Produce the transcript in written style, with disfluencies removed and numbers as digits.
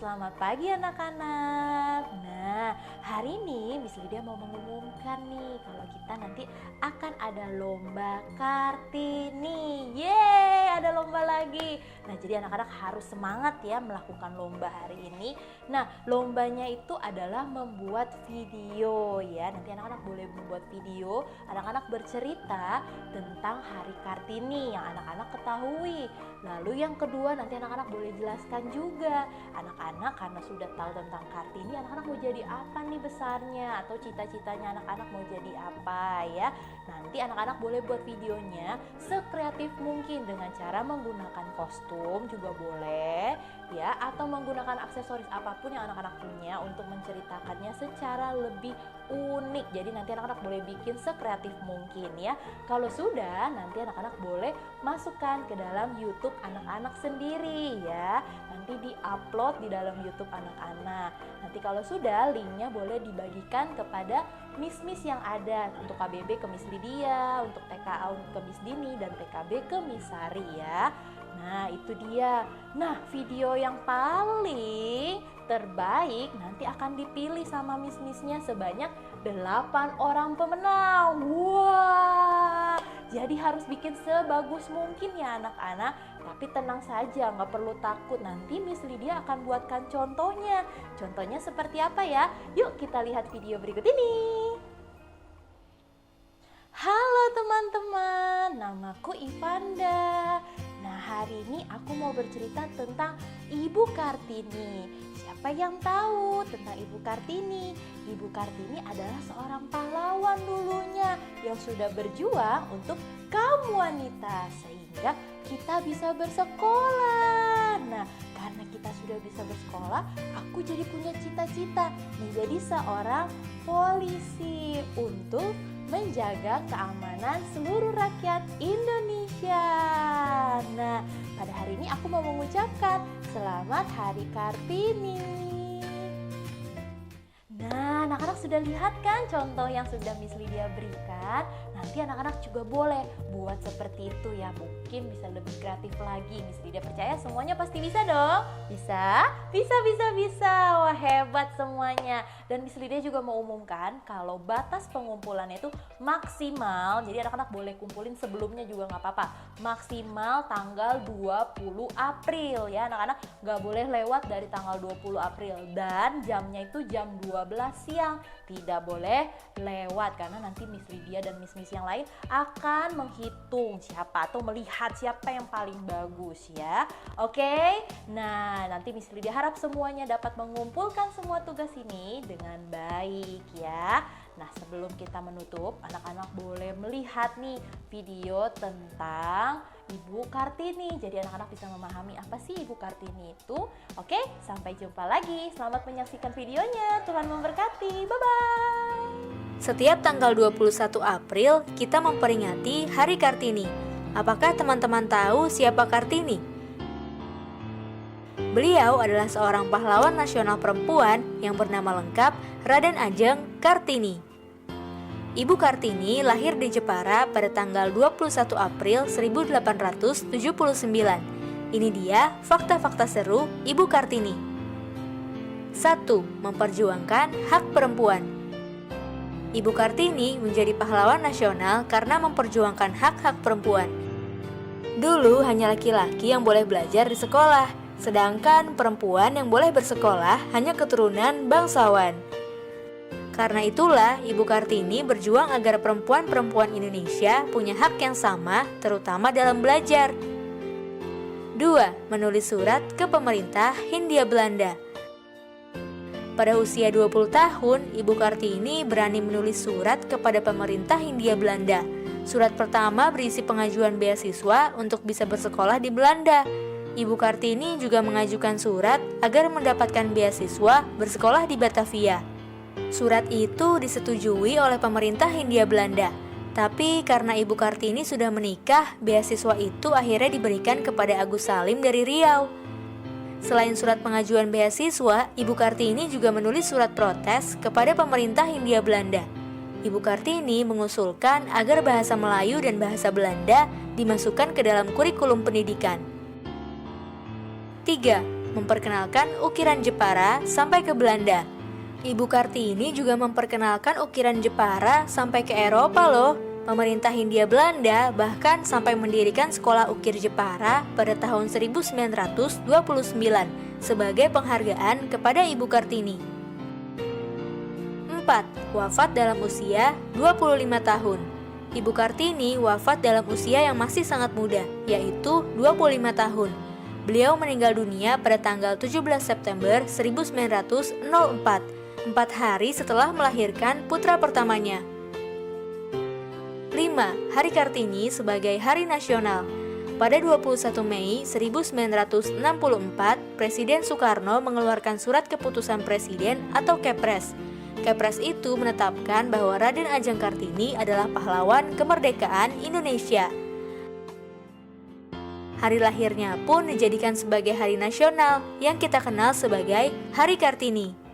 selamat pagi anak-anak. Nah, hari ini Miss Lydia mau mengumumkan nih kalau kita nanti akan ada lomba Kartini. Yeay, ada lomba lagi. Nah, jadi anak-anak harus semangat ya melakukan lomba hari ini. Nah, lombanya itu adalah membuat video ya. Nanti anak-anak boleh membuat video, anak-anak bercerita tentang Hari Kartini yang anak-anak ketahui. Lalu yang kedua, nanti anak-anak boleh jelaskan juga. Anak-anak karena sudah tahu tentang Kartini, anak-anak mau jadi apa nih besarnya, atau cita-citanya anak-anak mau jadi apa ya. Nanti anak-anak boleh buat videonya sekreatif mungkin dengan cara menggunakan kostum juga boleh ya, atau menggunakan aksesoris apapun yang anak-anak punya untuk menceritakannya secara lebih unik. Jadi nanti anak-anak boleh bikin sekreatif mungkin ya. Kalau sudah, nanti anak-anak boleh masukkan ke dalam YouTube anak-anak sendiri ya. Nanti di-upload di dalam YouTube anak-anak. Nanti kalau sudah, linknya boleh dibagikan kepada Miss-Miss yang ada. Untuk KBB ke Miss Lydia, untuk TKA ke Miss Dini, dan TKB ke Miss Sari ya. Nah, itu dia. Nah, video yang paling terbaik nanti akan dipilih sama Miss-Missnya sebanyak 8 orang pemenang. Wah, jadi harus bikin sebagus mungkin ya anak-anak. Tapi tenang saja, nggak perlu takut. Nanti Miss Lydia akan buatkan contohnya. Contohnya seperti apa ya? Yuk kita lihat video berikut ini. Halo teman-teman, namaku Ivanda. Nah, hari ini aku mau bercerita tentang Ibu Kartini. Siapa yang tahu tentang Ibu Kartini? Ibu Kartini adalah seorang pahlawan dulunya yang sudah berjuang untuk kaum wanita sehingga kita bisa bersekolah. Nah, karena kita sudah bisa bersekolah, aku jadi punya cita-cita menjadi seorang polisi untuk menjaga keamanan seluruh rakyat Indonesia. Nah, pada hari ini aku mau mengucapkan Selamat Hari Kartini. Nah, anak-anak sudah lihat kan contoh yang sudah Miss Lydia berikan? Nanti anak-anak juga boleh buat seperti itu ya. Mungkin bisa lebih kreatif lagi. Miss Lydia percaya semuanya pasti bisa dong. Bisa? Bisa. Wah, hebat semuanya. Dan Miss Lydia juga mau umumkan kalau batas pengumpulannya itu maksimal. Jadi anak-anak boleh kumpulin sebelumnya juga nggak apa-apa. Maksimal tanggal 20 April ya. Anak-anak nggak boleh lewat dari tanggal 20 April. Dan jamnya itu jam 12 siang. Tidak boleh lewat karena nanti Miss Lydia dan Miss-Miss yang lain akan menghitung siapa atau melihat siapa yang paling bagus ya. Oke? Nah, nanti Miss Lydia harap semuanya dapat mengumpulkan semua tugas ini dengan baik ya. Nah, sebelum kita menutup, anak-anak boleh melihat nih video tentang Ibu Kartini. Jadi anak-anak bisa memahami apa sih Ibu Kartini itu. Oke, sampai jumpa lagi. Selamat menyaksikan videonya. Tuhan memberkati. Bye-bye. Setiap tanggal 21 April, kita memperingati Hari Kartini. Apakah teman-teman tahu siapa Kartini? Beliau adalah seorang pahlawan nasional perempuan yang bernama lengkap Raden Ajeng Kartini. Ibu Kartini lahir di Jepara pada tanggal 21 April 1879. Ini dia fakta-fakta seru Ibu Kartini. 1. Memperjuangkan hak perempuan. Ibu Kartini menjadi pahlawan nasional karena memperjuangkan hak-hak perempuan. Dulu hanya laki-laki yang boleh belajar di sekolah, sedangkan perempuan yang boleh bersekolah hanya keturunan bangsawan. Karena itulah Ibu Kartini berjuang agar perempuan-perempuan Indonesia punya hak yang sama, terutama dalam belajar. 2. Menulis surat ke pemerintah Hindia Belanda. Pada usia 20 tahun, Ibu Kartini berani menulis surat kepada pemerintah Hindia Belanda. Surat pertama berisi pengajuan beasiswa untuk bisa bersekolah di Belanda. Ibu Kartini juga mengajukan surat agar mendapatkan beasiswa bersekolah di Batavia. Surat itu disetujui oleh pemerintah Hindia Belanda. Tapi karena Ibu Kartini sudah menikah, beasiswa itu akhirnya diberikan kepada Agus Salim dari Riau. Selain surat pengajuan beasiswa, Ibu Kartini juga menulis surat protes kepada pemerintah Hindia Belanda. Ibu Kartini mengusulkan agar bahasa Melayu dan bahasa Belanda dimasukkan ke dalam kurikulum pendidikan. 3. memperkenalkan ukiran Jepara sampai ke Belanda. Ibu Kartini juga memperkenalkan ukiran Jepara sampai ke Eropa loh. Pemerintah Hindia Belanda bahkan sampai mendirikan sekolah ukir Jepara pada tahun 1929 sebagai penghargaan kepada Ibu Kartini. 4. Wafat dalam usia 25 tahun. Ibu Kartini wafat dalam usia yang masih sangat muda, yaitu 25 tahun. Beliau meninggal dunia pada tanggal 17 September 1904, 4 hari setelah melahirkan putra pertamanya. 5. Hari Kartini sebagai Hari Nasional. Pada 21 Mei 1964, Presiden Soekarno mengeluarkan Surat Keputusan Presiden atau Kepres. Kepres itu menetapkan bahwa Raden Ajeng Kartini adalah pahlawan kemerdekaan Indonesia. Hari lahirnya pun dijadikan sebagai hari nasional yang kita kenal sebagai Hari Kartini.